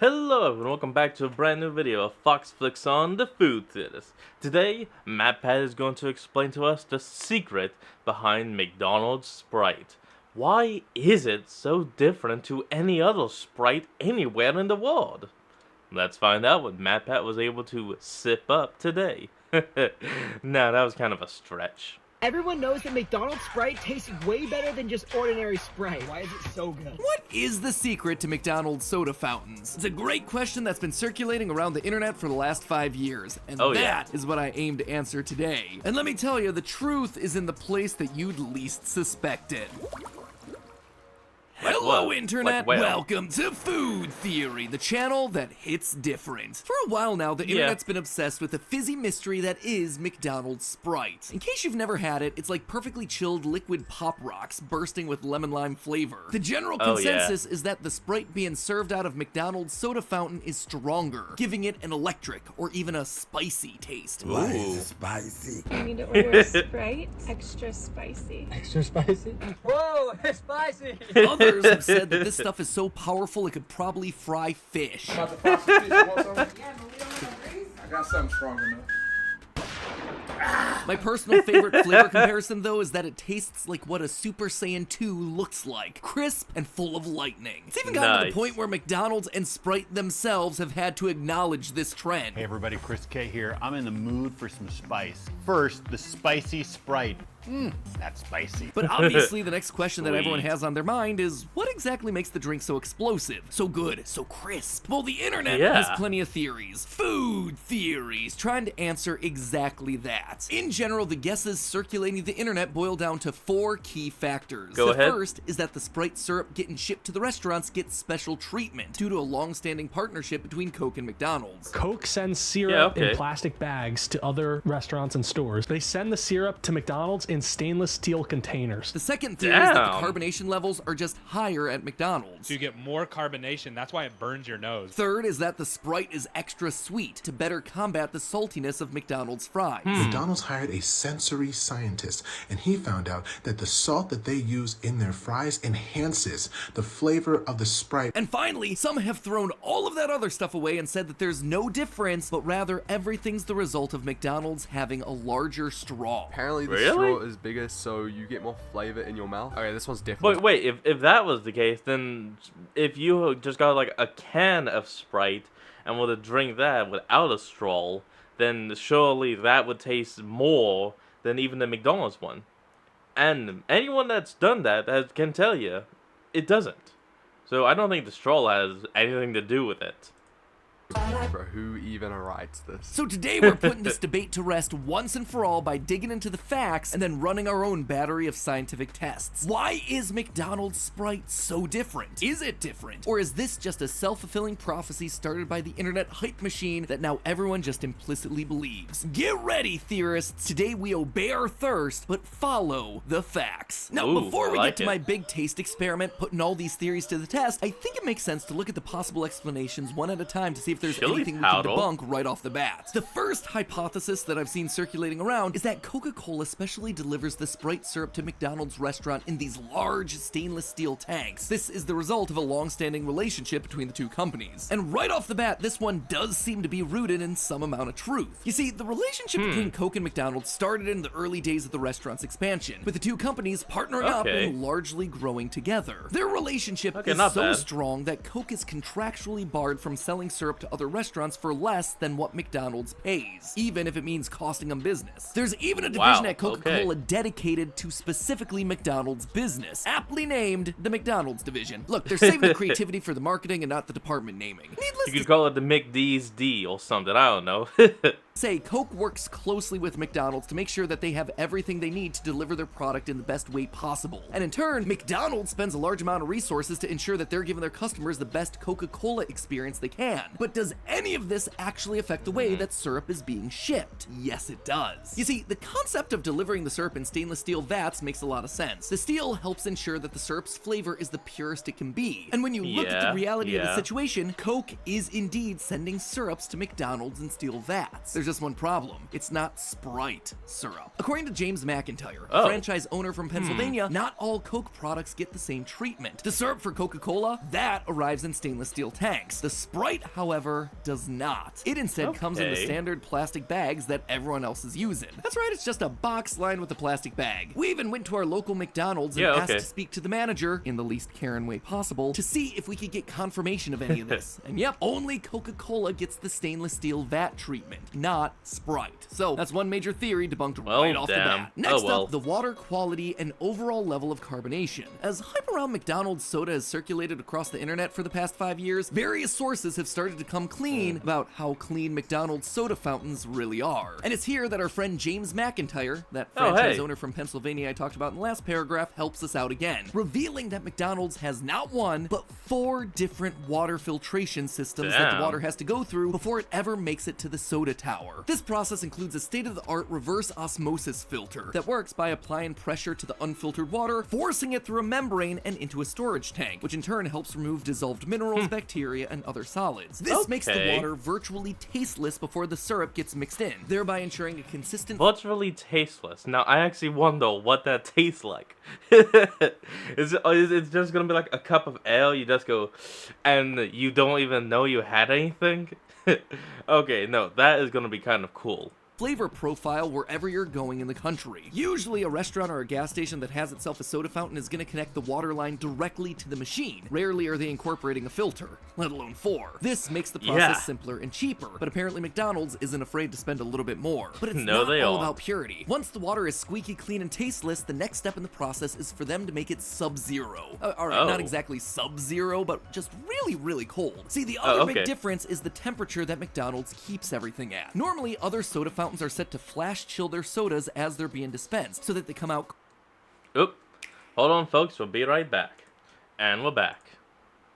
Hello everyone, welcome back to a brand new video of Fox Flicks on the Food Theaters. Today, MatPat is going to explain to us the secret behind McDonald's Sprite. Why is it so different to any other Sprite anywhere in the world? Let's find out what MatPat was able to sip up today. Now, that was kind of a stretch. Everyone knows that McDonald's Sprite tastes way better than just ordinary Sprite. Why is it so good? What is the secret to McDonald's soda fountains? It's a great question that's been circulating around the internet for the last 5 years, and that is what I aim to answer today. And let me tell you, the truth is in the place that you'd least suspect it. Hello, Internet! Welcome to Food Theory, the channel that hits different. For a while now, the Internet's been obsessed with the fizzy mystery that is McDonald's Sprite. In case you've never had it, it's like perfectly chilled liquid Pop Rocks bursting with lemon lime flavor. The general consensus is that the Sprite being served out of McDonald's soda fountain is stronger, giving it an electric or even a spicy taste. Why is it spicy? I need to order a Sprite, extra spicy. Extra spicy? Whoa, it's spicy! Others have said that this stuff is so powerful it could probably fry fish. I got something strong enough. My personal favorite flavor comparison, though, is that it tastes like what a Super Saiyan 2 looks like. Crisp and full of lightning. It's even gotten to the point where McDonald's and Sprite themselves have had to acknowledge this trend. Hey everybody, Chris K here. I'm in the mood for some spice. First, the spicy Sprite. That's spicy. But obviously the next question that everyone has on their mind is, what exactly makes the drink so explosive, so good, so crisp? Well, the internet has plenty of theories. Food theories, trying to answer exactly that. In general, the guesses circulating the internet boil down to 4 key factors. The first is that the Sprite syrup getting shipped to the restaurants gets special treatment due to a long-standing partnership between Coke and McDonald's. Coke sends syrup in plastic bags to other restaurants and stores. They send the syrup to McDonald's in stainless steel containers. The second theory is that the carbonation levels are just higher at McDonald's. So you get more carbonation, that's why it burns your nose. Third is that the Sprite is extra sweet to better combat the saltiness of McDonald's fries. McDonald's hired a sensory scientist, and he found out that the salt that they use in their fries enhances the flavor of the Sprite. And finally, some have thrown all of that other stuff away and said that there's no difference, but rather everything's the result of McDonald's having a larger straw. Apparently the straw is bigger, so you get more flavor in your mouth. Okay, this one's different. But wait, if that was the case, then if you just got like a can of Sprite and were to drink that without a straw, then surely that would taste more than even the McDonald's one. And anyone that's done that can tell you, it doesn't. So I don't think the straw has anything to do with it. Bro, who even writes this? So today we're putting this debate to rest once and for all by digging into the facts and then running our own battery of scientific tests. Why is McDonald's Sprite so different? Is it different? Or is this just a self-fulfilling prophecy started by the internet hype machine that now everyone just implicitly believes? Get ready, theorists. Today we obey our thirst, but follow the facts. Now, before we get to my big taste experiment, putting all these theories to the test, I think it makes sense to look at the possible explanations one at a time to see if there's anything we can debunk right off the bat. The first hypothesis that I've seen circulating around is that Coca-Cola specially delivers the Sprite syrup to McDonald's restaurant in these large stainless steel tanks. This is the result of a long-standing relationship between the two companies. And right off the bat, this one does seem to be rooted in some amount of truth. You see, the relationship between Coke and McDonald's started in the early days of the restaurant's expansion, with the two companies partnering up and largely growing together. Their relationship is so strong that Coke is contractually barred from selling syrup to other restaurants for less than what McDonald's pays, even if it means costing them business. There's even a division at Coca-Cola dedicated to specifically McDonald's business, aptly named the McDonald's division. Look, they're saving the creativity for the marketing and not the department naming. You could call it the McD's D or something, I don't know. Say, Coke works closely with McDonald's to make sure that they have everything they need to deliver their product in the best way possible. And in turn, McDonald's spends a large amount of resources to ensure that they're giving their customers the best Coca-Cola experience they can. But does any of this actually affect the way that syrup is being shipped? Yes, it does. You see, the concept of delivering the syrup in stainless steel vats makes a lot of sense. The steel helps ensure that the syrup's flavor is the purest it can be. And when you look at the reality of the situation, Coke is indeed sending syrups to McDonald's in steel vats. there's just one problem. It's not Sprite syrup. According to James McIntyre, Oh. a franchise owner from Pennsylvania, not all Coke products get the same treatment. The syrup for Coca-Cola, that arrives in stainless steel tanks. The Sprite, however, does not. It instead comes in the Okay. standard plastic bags that everyone else is using. That's right, it's just a box lined with a plastic bag. We even went to our local McDonald's and asked to speak to the manager, in the least Karen way possible, to see if we could get confirmation of any of this. And yep, only Coca-Cola gets the stainless steel vat treatment, not Sprite. So that's one major theory debunked right off the bat. Next up, the water quality and overall level of carbonation. As hype around McDonald's soda has circulated across the internet for the past 5 years, various sources have started to come clean about how clean McDonald's soda fountains really are. And it's here that our friend James McIntyre, that franchise owner from Pennsylvania I talked about in the last paragraph, helps us out again, revealing that McDonald's has not one, but 4 different water filtration systems that the water has to go through before it ever makes it to the soda tower. This process includes a state-of-the-art reverse osmosis filter that works by applying pressure to the unfiltered water, forcing it through a membrane and into a storage tank, which in turn helps remove dissolved minerals, bacteria, and other solids. This makes the water virtually tasteless before the syrup gets mixed in, thereby ensuring a consistent... Virtually tasteless. Now, I actually wonder what that tastes like. Is it just gonna be like a cup of ale, you just go, and you don't even know you had anything? Okay, no, that is gonna be kind of cool. Flavor profile wherever you're going in the country. Usually a restaurant or a gas station that has itself a soda fountain is going to connect the water line directly to the machine. Rarely are they incorporating a filter, let alone 4. This makes the process simpler and cheaper, but apparently McDonald's isn't afraid to spend a little bit more. But it's not all about purity. Once the water is squeaky clean and tasteless, the next step in the process is for them to make it sub-zero. Alright, not exactly sub-zero, but just really, really cold. See, the other big difference is the temperature that McDonald's keeps everything at. Normally, other soda fountains are set to flash chill their sodas as they're being dispensed, so that they come out... Oop. Hold on, folks. We'll be right back. And we're back.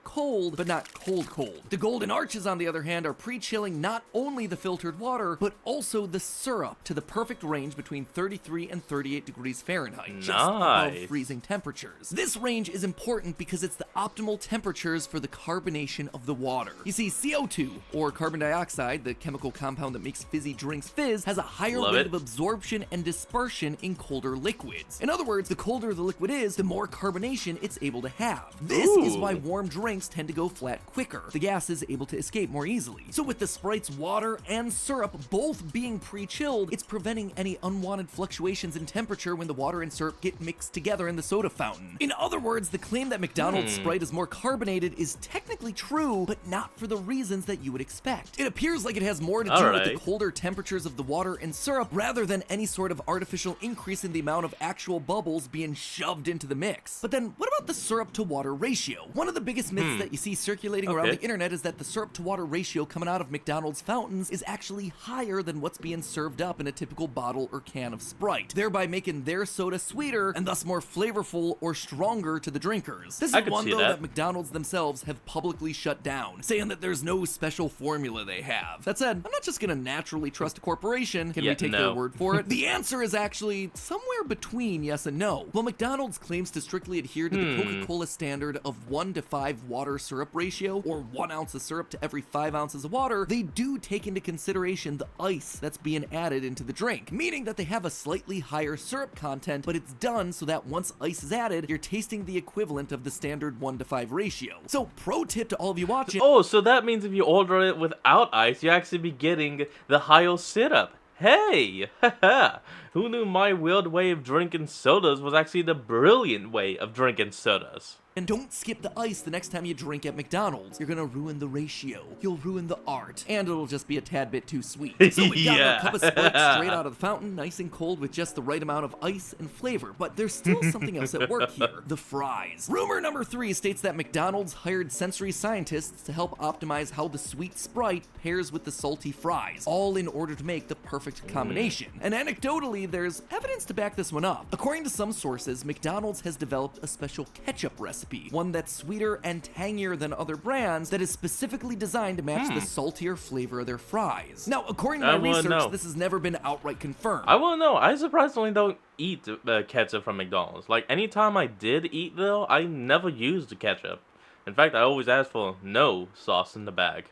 Cold, but not cold. The Golden Arches, on the other hand, are pre-chilling not only the filtered water, but also the syrup to the perfect range between 33 and 38 degrees Fahrenheit, just above freezing temperatures. This range is important because it's the optimal temperatures for the carbonation of the water. You see, CO2, or carbon dioxide, the chemical compound that makes fizzy drinks fizz, has a higher rate of absorption and dispersion in colder liquids. In other words, the colder the liquid is, the more carbonation it's able to have. This is why warm drinks tend to go flat quicker. The gas is able to escape more easily. So with the Sprite's water and syrup both being pre-chilled, it's preventing any unwanted fluctuations in temperature when the water and syrup get mixed together in the soda fountain. In other words, the claim that McDonald's Sprite is more carbonated is technically true, but not for the reasons that you would expect. It appears like it has more to do with the colder temperatures of the water and syrup rather than any sort of artificial increase in the amount of actual bubbles being shoved into the mix. But then what about the syrup to water ratio? One of the biggest myths that you see circulating around the internet is that the syrup to water ratio coming out of McDonald's fountains is actually higher than what's being served up in a typical bottle or can of Sprite, thereby making their soda sweeter and thus more flavorful or stronger to the drinkers. This is one though that McDonald's themselves have publicly shut down, saying that there's no special formula they have. That said, I'm not just gonna naturally trust a corporation. Can we take their word for it? The answer is actually somewhere between yes and no. While McDonald's claims to strictly adhere to the Coca-Cola standard of 1 to 5 water syrup ratio, or 1 ounce of syrup to every 5 ounces of water, they do take into consideration the ice that's being added into the drink, meaning that they have a slightly higher syrup content, but it's done so that once ice is added, you're tasting the equivalent of the standard 1 to 5 ratio. So pro tip to all of you watching... Oh, so that means if you order it without ice, you actually be getting the higher syrup. Hey! Haha! Who knew my weird way of drinking sodas was actually the brilliant way of drinking sodas? And don't skip the ice the next time you drink at McDonald's. You're gonna ruin the ratio. You'll ruin the art. And it'll just be a tad bit too sweet. So we got a cup of Sprite straight out of the fountain, nice and cold with just the right amount of ice and flavor. But there's still something else at work here. The fries. Rumor number 3 states that McDonald's hired sensory scientists to help optimize how the sweet Sprite pairs with the salty fries, all in order to make the perfect combination. And anecdotally, there's evidence to back this one up. According to some sources, McDonald's has developed a special ketchup recipe, one that's sweeter and tangier than other brands that is specifically designed to match the saltier flavor of their fries. Now, according to my research, this has never been outright confirmed. I won't know. I surprisingly don't eat ketchup from McDonald's. Like, anytime I did eat, though, I never used the ketchup. In fact, I always asked for no sauce in the bag.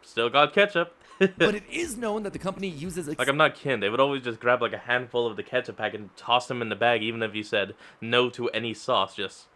still got ketchup. But it is known that the company uses Like, I'm not kidding. They would always just grab like a handful of the ketchup pack and toss them in the bag, even if you said no to any sauce. Just,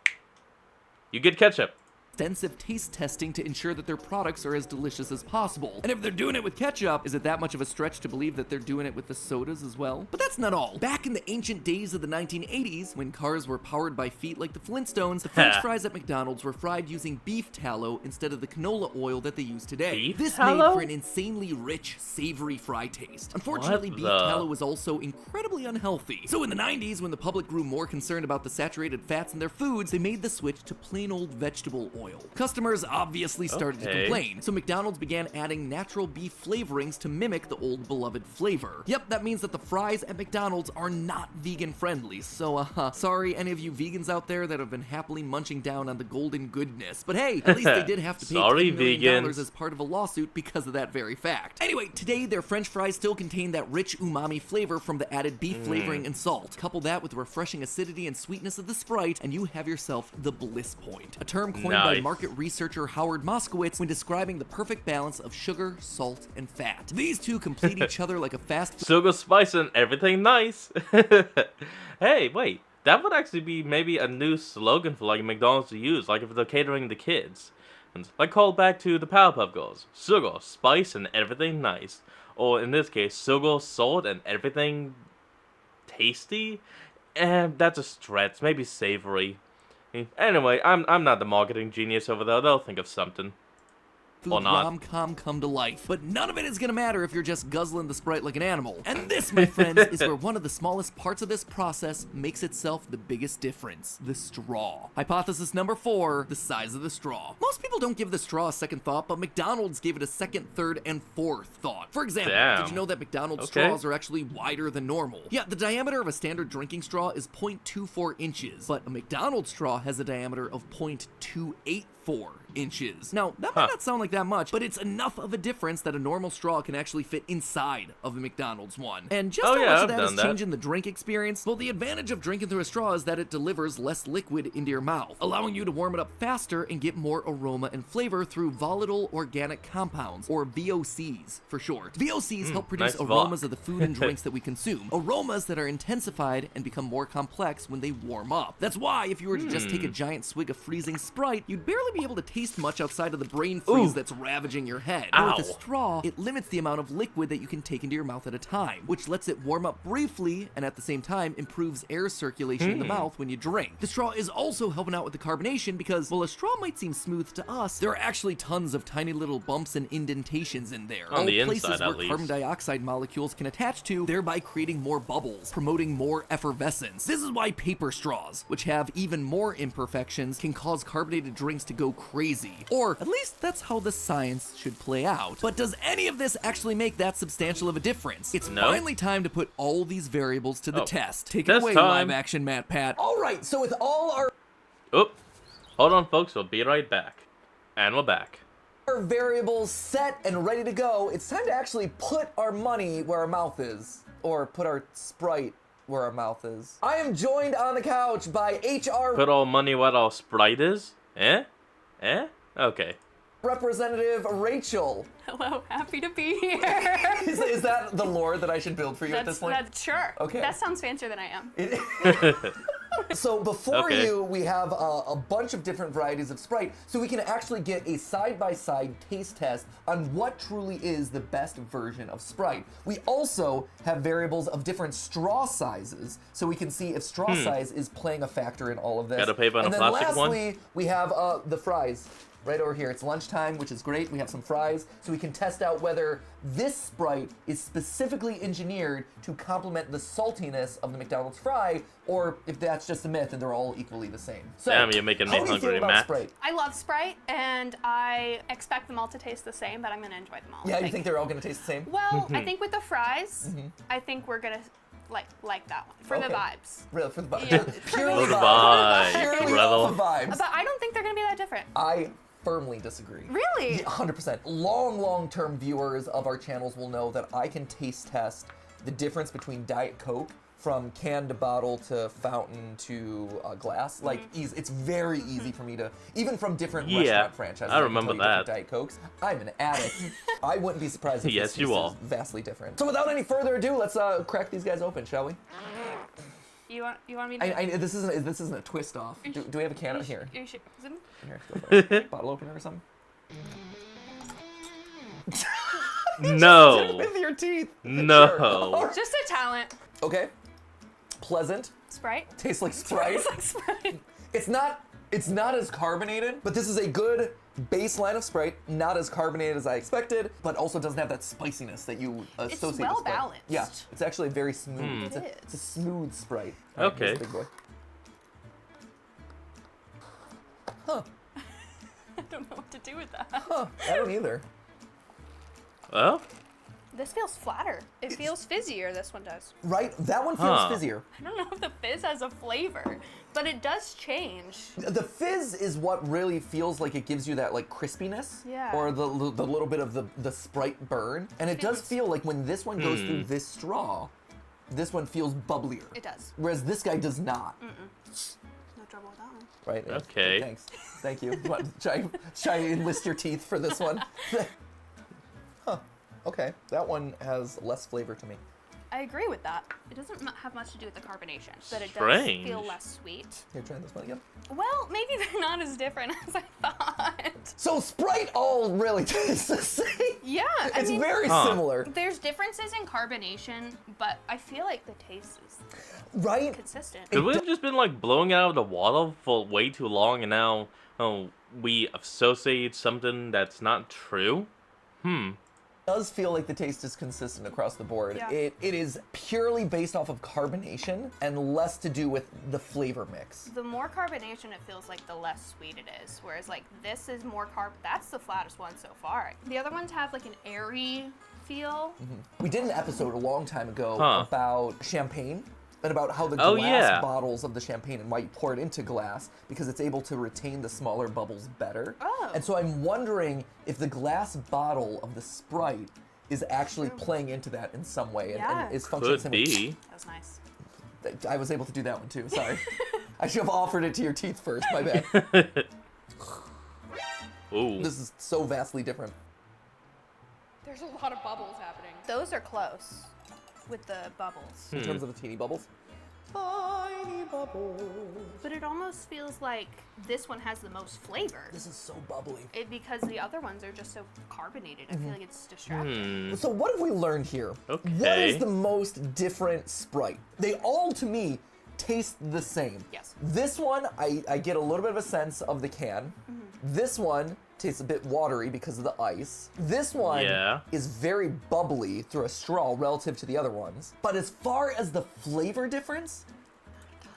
you get ketchup. extensive taste testing to ensure that their products are as delicious as possible. And if they're doing it with ketchup, is it that much of a stretch to believe that they're doing it with the sodas as well? But that's not all. Back in the ancient days of the 1980s, when cars were powered by feet like the Flintstones, the French fries at McDonald's were fried using beef tallow instead of the canola oil that they use today. Beef this tallow? made for an insanely rich, savory fry taste. Unfortunately, beef tallow is also incredibly unhealthy. So in the 90s, when the public grew more concerned about the saturated fats in their foods, they made the switch to plain old vegetable oil. Customers obviously started to complain, so McDonald's began adding natural beef flavorings to mimic the old beloved flavor. Yep, that means that the fries at McDonald's are not vegan friendly, so sorry any of you vegans out there that have been happily munching down on the golden goodness. But hey, at least they did have to pay $10 million as part of a lawsuit because of that very fact. Anyway, today their French fries still contain that rich umami flavor from the added beef flavoring and salt. Couple that with the refreshing acidity and sweetness of the Sprite, and you have yourself the bliss point, a term coined by market researcher Howard Moskowitz when describing the perfect balance of sugar, salt, and fat. These two complete each other like a fast food. Sugar, spice, and everything nice. Hey, wait. That would actually be maybe a new slogan for like McDonald's to use, like if they're catering to kids. And like call back to the Powerpuff Girls. Sugar, spice, and everything nice. Or in this case, sugar, salt, and everything tasty? That's a stretch. Maybe savory. Anyway, I'm not the marketing genius over there. They'll think of something. Or not. Rom-com come to life. But none of it is gonna matter if you're just guzzling the Sprite like an animal. And this, my friends, is where one of the smallest parts of this process makes itself the biggest difference. The straw. Hypothesis number 4, the size of the straw. Most people don't give the straw a second thought, but McDonald's gave it a second, third, and fourth thought. For example, did you know that McDonald's straws are actually wider than normal? Yeah, the diameter of a standard drinking straw is 0.24 inches, but a McDonald's straw has a diameter of 0.284 inches. Now, that might not sound like that much, but it's enough of a difference that a normal straw can actually fit inside of a McDonald's one. And just how much of that is changing the drink experience? Well, the advantage of drinking through a straw is that it delivers less liquid into your mouth, allowing you to warm it up faster and get more aroma and flavor through volatile organic compounds, or VOCs for short. VOCs help produce aromas of the food and drinks that we consume, aromas that are intensified and become more complex when they warm up. That's why if you were to just take a giant swig of freezing Sprite, you'd barely be able to taste much outside of the brain freeze that's ravaging your head. But with a straw, it limits the amount of liquid that you can take into your mouth at a time, which lets it warm up briefly and at the same time improves air circulation in the mouth when you drink. The straw is also helping out with the carbonation because, while a straw might seem smooth to us, there are actually tons of tiny little bumps and indentations in there. On the places inside, where carbon dioxide molecules can attach to, thereby creating more bubbles, promoting more effervescence. This is why paper straws, which have even more imperfections, can cause carbonated drinks to go crazy. Or at least that's how the science should play out. But does any of this actually make that substantial of a difference? It's finally time to put all these variables to the test. Take it away, live action Matt Pat. All right, so with all our hold on, folks. We'll be right back. And we're back. our variables set and ready to go, it's time to actually put our money where our mouth is, or put our Sprite where our mouth is. I am joined on the couch by HR. Put all money where our Sprite is? Okay. Representative Rachel. Hello, happy to be here. Is that the lore that I should build for you at this point? Sure. Okay. That sounds fancier than I am. So before you, we have a bunch of different varieties of Sprite, so we can actually get a side-by-side taste test on what truly is the best version of Sprite. We also have variables of different straw sizes, so we can see if straw size is playing a factor in all of this. Got a paper and a plastic one? And then lastly, we have the fries. Right over here. It's lunchtime, which is great. We have some fries, so we can test out whether this Sprite is specifically engineered to complement the saltiness of the McDonald's fry, or if that's just a myth and they're all equally the same. So, damn, you're making me hungry, Matt. Sprite? I love Sprite, and I expect them all to taste the same, but I'm going to enjoy them all. Yeah, you think they're all going to taste the same? Well, I think with the fries, I think we're going to like that one for the vibes. Really, for the vibes. Yeah. Purely For the vibes. Purely off the vibes. But I don't think they're going to be that different. I firmly disagree. Really? 100%. Long-term viewers of our channels will know that I can taste test the difference between Diet Coke from can to bottle to fountain to glass. Like, it's very easy for me to, even from different restaurant franchises. I remember can tell you that. different Diet Cokes. I'm an addict. I wouldn't be surprised if Yes, this you taste are. is vastly different. So without any further ado, let's crack these guys open, shall we? You want me to? This isn't a twist off. Do we have a can here? Here, Here, go for it. Bottle opener or something? No. With your teeth. No. Just a talent. Okay. Pleasant. Sprite. Tastes like Sprite. Tastes like Sprite. It's not as carbonated, but this is a good baseline of Sprite. Not as carbonated as I expected, but also doesn't have that spiciness that you associate with well Sprite. balanced. Yeah, it's actually very smooth. It It's a smooth Sprite. Okay. Here's the big boy. Huh. I don't know what to do with that. Huh. I don't either. Well, This feels flatter. It feels fizzier, this one does. Right? That one feels Huh. fizzier. I don't know if the fizz has a flavor, but it does change. The fizz is what really feels like it gives you that like crispiness, Yeah. or the little bit of the Sprite burn, and it does feel like when this one goes through this straw, this one feels bubblier. It does. Whereas this guy does not. No trouble with that one. Right? Okay. Thanks. Thank you. Should I enlist your teeth for this one? Huh. Okay. That one has less flavor to me. I agree with that. It doesn't have much to do with the carbonation, but it Strange. does feel less sweet. Here, try this one again. Well, maybe they're not as different as I thought. So Sprite all really tastes the same. Yeah, I It's mean, very Huh. similar. there's differences in carbonation, but I feel like the taste is Right? consistent. could we have just been like blowing out of the water for way too long, and now we associate something that's not true? Does feel like the taste is consistent across the board. Yeah. It is purely based off of carbonation and less to do with the flavor mix. The more carbonation it feels like, the less sweet it is. Whereas like this is more that's the flattest one so far. The other ones have like an airy feel. We did an episode a long time ago Huh. about champagne and about how the Oh, glass yeah. bottles of the champagne and why you pour it into glass because it's able to retain the smaller bubbles better. Oh. And so I'm wondering if the glass bottle of the Sprite is actually playing into that in some way and, Yeah. and is functioning Could similar. be. That was nice. I was able to do that one too, sorry. I should have offered it to your teeth first, my bad. Ooh. This is so vastly different. There's a lot of bubbles happening. Those are close with the bubbles. In terms of the teeny bubbles. Tiny bubbles. But it almost feels like this one has the most flavor. This is so bubbly. Because the other ones are just so carbonated. I feel like it's distracting. So what have we learned here? Okay. What is the most different Sprite? They all, to me, taste the same. Yes. This one, I get a little bit of a sense of the can. This one tastes a bit watery because of the ice. This one Yeah. is very bubbly through a straw relative to the other ones. But as far as the flavor difference,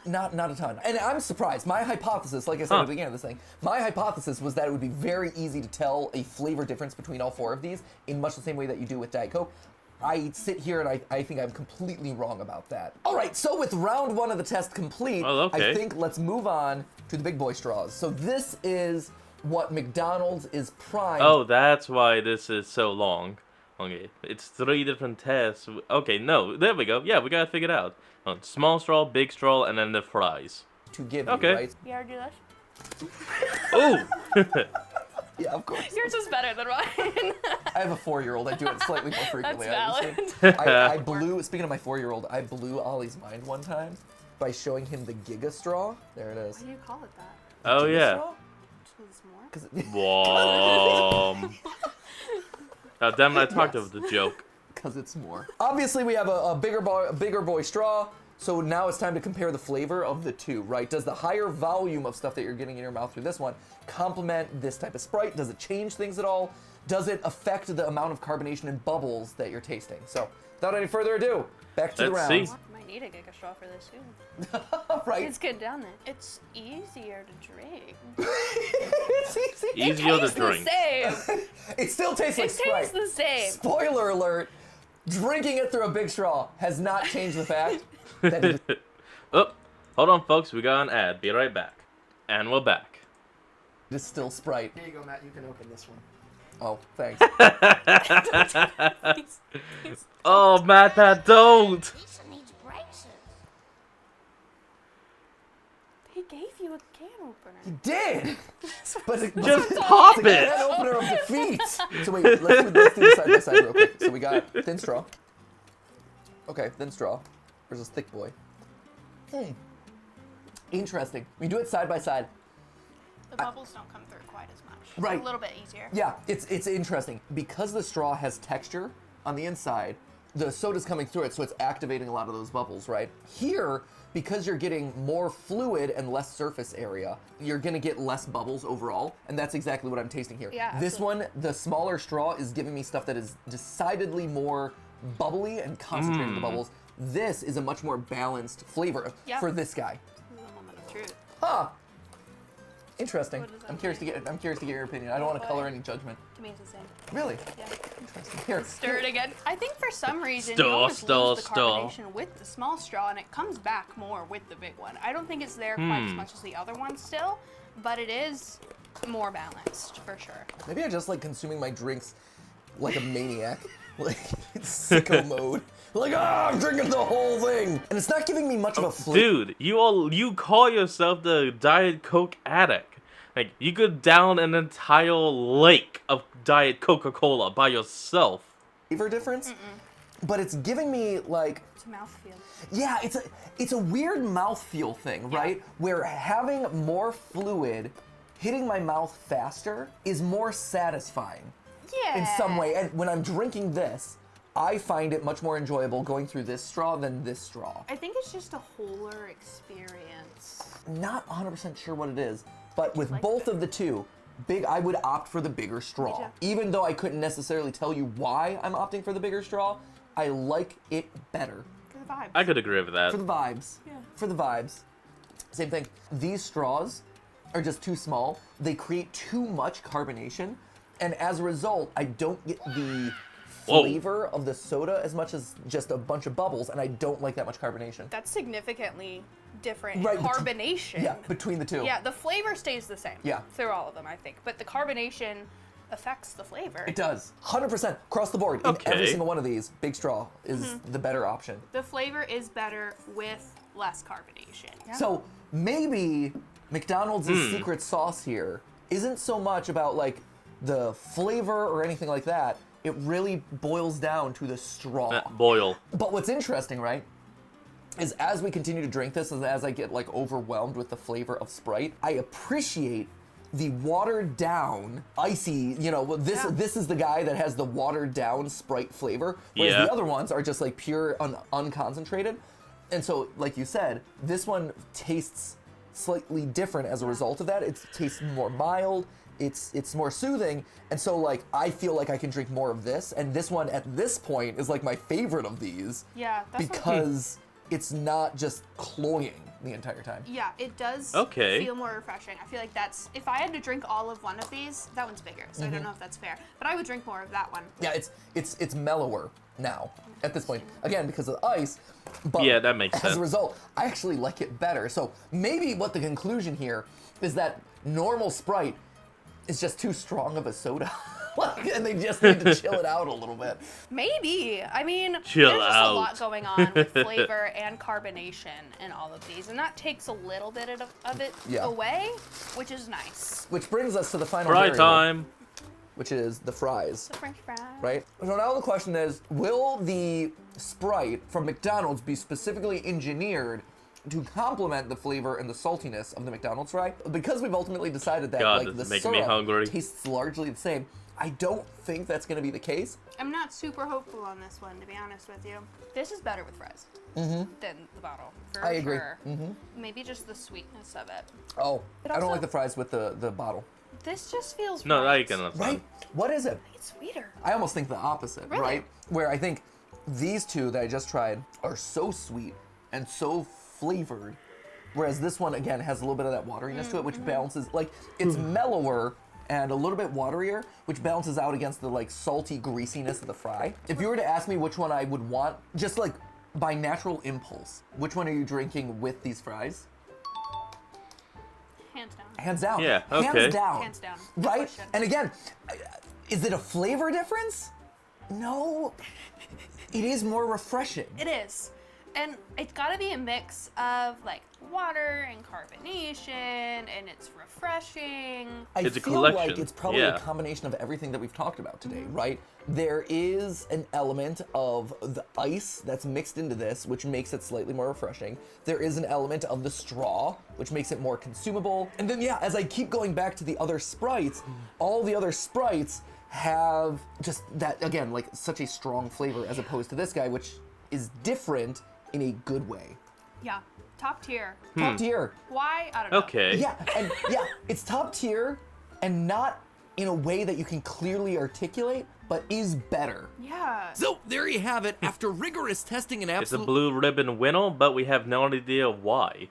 not a ton. And I'm surprised. My hypothesis, like I said at the beginning of this thing, my hypothesis was that it would be very easy to tell a flavor difference between all four of these in much the same way that you do with Diet Coke. I sit here and I think I'm completely wrong about that. All right, so with round one of the test complete, Oh, okay. I think let's move on to the big boy straws. So this is what McDonald's is primed. Oh, that's why this is so long. Okay, it's 3 different tests. Okay, no, there we go. Yeah, we got it figured out. Small straw, big straw, and then the fries. To give Okay. you, right? You ever do this? Ooh! Yeah, of course. Yours is better than mine. I have a 4-year-old. I do it slightly more frequently. That's obviously. I blew, speaking of my 4-year-old, I blew Ollie's mind one time by showing him the Giga straw. There it is. Why do you call it that? Oh, Giga yeah. straw? Because more? 'Cause it- Whoa. Damn it, I talked Yes. over the joke. Because it's more. Obviously, we have a bigger boy straw. So now it's time to compare the flavor of the two, right? Does the higher volume of stuff that you're getting in your mouth through this one complement this type of Sprite? Does it change things at all? Does it affect the amount of carbonation and bubbles that you're tasting? So without any further ado, back to the Let's rounds. see. Might need a Giga straw for this too. Right? It's good down there. It's easier to drink. It's easy. Easier to Tastes the drink. same. It still tastes like It Sprite. tastes the same. Spoiler alert, drinking it through a big straw has not changed the fact that it is. Oh, hold on, folks. We got an ad. Be right back. And we're back. It is still Sprite. Here you go, Matt. You can open this one. Oh, thanks. Oh, Matt, don't! Lisa needs braces. gave you a can opener. He did! But Just pop it's a it! can opener of defeat! So wait, let's do this side by side real quick. So we got thin straw. Okay, thin straw versus thick boy. Interesting. We do it side by side. The bubbles don't come through quite as much. Right. It's a little bit easier. Yeah, it's interesting. Because the straw has texture on the inside, the soda's coming through it, so it's activating a lot of those bubbles, right? Here, because you're getting more fluid and less surface area, you're gonna get less bubbles overall, and that's exactly what I'm tasting here. Yeah, this absolutely. one, the smaller straw is giving me stuff that is decidedly more bubbly and concentrated the bubbles. This is a much more balanced flavor for this guy. The moment of truth. Huh. Interesting. What does that I'm curious to get your opinion. I don't want to color any judgment. To me, it's the same. Really? Yeah. Interesting. Here. Stir it again. I think for some reason Stir, you almost stir, lose the stir. carbonation with the small straw, and it comes back more with the big one. I don't think it's there quite as much as the other one still, but it is more balanced for sure. Maybe I just like consuming my drinks like a maniac. Like, it's sicko mode. Like, I'm drinking the whole thing! And it's not giving me much of a flavor. Dude, you call yourself the Diet Coke addict. Like, you could down an entire lake of Diet Coca-Cola by yourself. Flavor difference, but it's giving me like, It's a mouthfeel. yeah, it's a weird mouthfeel thing, right? Where having more fluid hitting my mouth faster is more satisfying Yeah. in some way. And when I'm drinking this, I find it much more enjoyable going through this straw than this straw. I think it's just a wholer experience. Not 100% sure what it is, but with like both of the two, I would opt for the bigger straw. too. Even though I couldn't necessarily tell you why I'm opting for the bigger straw, I like it better. For the vibes. I could agree with that. For the vibes. Yeah. For the vibes. Same thing. These straws are just too small. They create too much carbonation, and as a result, I don't get the flavor of the soda as much as just a bunch of bubbles, and I don't like that much carbonation. That's significantly different Right, carbonation. Yeah, between the two. Yeah, the flavor stays the same. Yeah. Through all of them, I think. But the carbonation affects the flavor. It does. 100% across the board. In every Okay. single one of these, big straw is the better option. The flavor is better with less carbonation. Yeah. So maybe McDonald's secret sauce here isn't so much about like the flavor or anything like that. It really boils down to the straw. Boil. But what's interesting, right, is as we continue to drink this, and as I get like overwhelmed with the flavor of Sprite, I appreciate the watered down, icy, this is the guy that has the watered down Sprite flavor, whereas Yeah. the other ones are just like pure unconcentrated. And so, like you said, this one tastes slightly different as a result of that. It tastes more mild. It's more soothing, and so like I feel like I can drink more of this, and this one at this point is like my favorite of these. Yeah, that's because it's not just cloying the entire time. Yeah, it does Okay. feel more refreshing. I feel like that's, if I had to drink all of one of these, that one's bigger, so I don't know if that's fair. But I would drink more of that one. Yeah, it's mellower now at this point. Again, because of the ice. But Yeah, that makes as sense. a result, I actually like it better. So maybe what the conclusion here is that normal Sprite is just too strong of a soda. And they just need to chill it out a little bit. Maybe. I mean, Chill there's just out. a lot going on with flavor and carbonation in all of these, and that takes a little bit of it Yeah. away, which is nice. Which brings us to the final Fry variable, time. which is the fries. The French fries. Right? So now the question is, will the Sprite from McDonald's be specifically engineered to complement the flavor and the saltiness of the McDonald's fry? Because we've ultimately decided that God, like this the is making me syrup hungry. tastes largely the same, I don't think that's going to be the case. I'm not super hopeful on this one, to be honest with you. This is better with fries than the bottle, for I agree. sure. Maybe just the sweetness of it. Oh, It I don't also- like the fries with the bottle. This just feels No, right. I can understand. Right? What is it? It's sweeter. I almost think the opposite, Really? right? Where I think these two that I just tried are so sweet and so flavored, whereas this one, again, has a little bit of that wateriness to it, which balances, like, it's mellower and a little bit waterier, which balances out against the, like, salty greasiness of the fry. If you were to ask me which one I would want, just, like, by natural impulse, which one are you drinking with these fries? Hands down. Hands down. Yeah, okay. Hands down. Hands down. No Right? question. And again, is it a flavor difference? No. It is more refreshing. It is. And it's got to be a mix of like water and carbonation, and it's refreshing. I It's a feel like collection. it's probably Yeah. a combination of everything that we've talked about today, right? There is an element of the ice that's mixed into this, which makes it slightly more refreshing. There is an element of the straw, which makes it more consumable. And then, yeah, as I keep going back to the other Sprites, all the other Sprites have just that, again, like such a strong flavor as opposed to this guy, which is different in a good way. Yeah, top tier. Top tier. Why? I don't know. Okay. Yeah, and yeah, it's top tier and not in a way that you can clearly articulate, but is better. Yeah. So there you have it. After rigorous testing and It's a absolutely blue ribbon winner, but we have no idea why.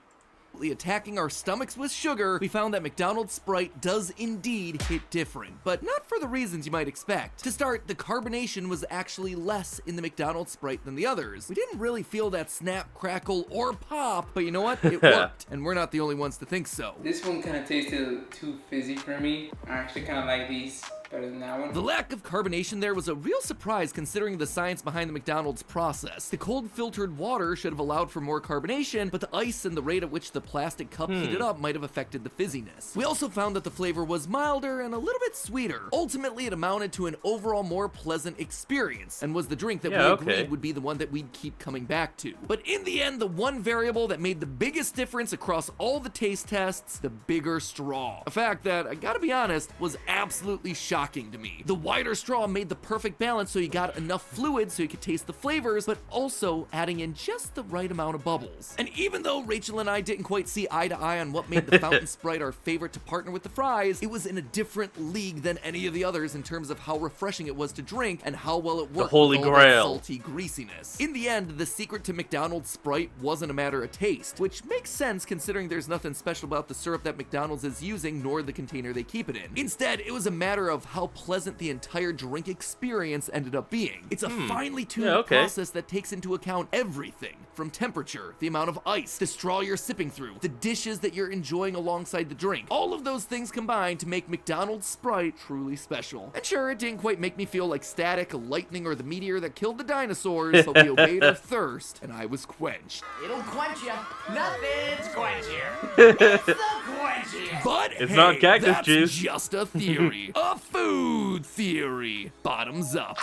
attacking our stomachs with sugar, we found that McDonald's Sprite does indeed hit different, but not for the reasons you might expect. To start, the carbonation was actually less in the McDonald's Sprite than the others. We didn't really feel that snap, crackle, or pop, but you know what? It worked, and we're not the only ones to think so. This one kind of tasted too fizzy for me. I actually kind of like these better than that one. The lack of carbonation there was a real surprise considering the science behind the McDonald's process. The cold filtered water should have allowed for more carbonation, but the ice and the rate at which the plastic cup heated up might have affected the fizziness. We also found that the flavor was milder and a little bit sweeter. Ultimately, it amounted to an overall more pleasant experience, and was the drink that we agreed would be the one that we'd keep coming back to. But in the end, the one variable that made the biggest difference across all the taste tests, the bigger straw. A fact that, I gotta be honest, was absolutely shocking to me. The wider straw made the perfect balance so you got enough fluid so you could taste the flavors, but also adding in just the right amount of bubbles. And even though Rachel and I didn't quite see eye to eye on what made the Fountain Sprite our favorite to partner with the fries, it was in a different league than any of the others in terms of how refreshing it was to drink and how well it worked Holy with all that Grail. salty greasiness. In the end, the secret to McDonald's Sprite wasn't a matter of taste, which makes sense considering there's nothing special about the syrup that McDonald's is using nor the container they keep it in. Instead, it was a matter of how pleasant the entire drink experience ended up being. It's a finely tuned process that takes into account everything from temperature, the amount of ice, the straw you're sipping through, the dishes that you're enjoying alongside the drink. All of those things combined to make McDonald's Sprite truly special. And sure, it didn't quite make me feel like static, lightning, or the meteor that killed the dinosaurs, but we obeyed our thirst, and I was quenched. It'll quench you. Nothing's quenchier. It's the quenchier. But It's hey, not cactus that's juice. just a theory. A food theory. Bottoms up.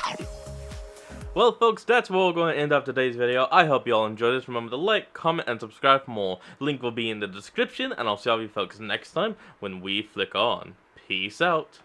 Well, folks, that's where we're going to end up today's video. I hope you all enjoyed this. Remember to like, comment, and subscribe for more. Link will be in the description, and I'll see all you folks next time when we flick on. Peace out.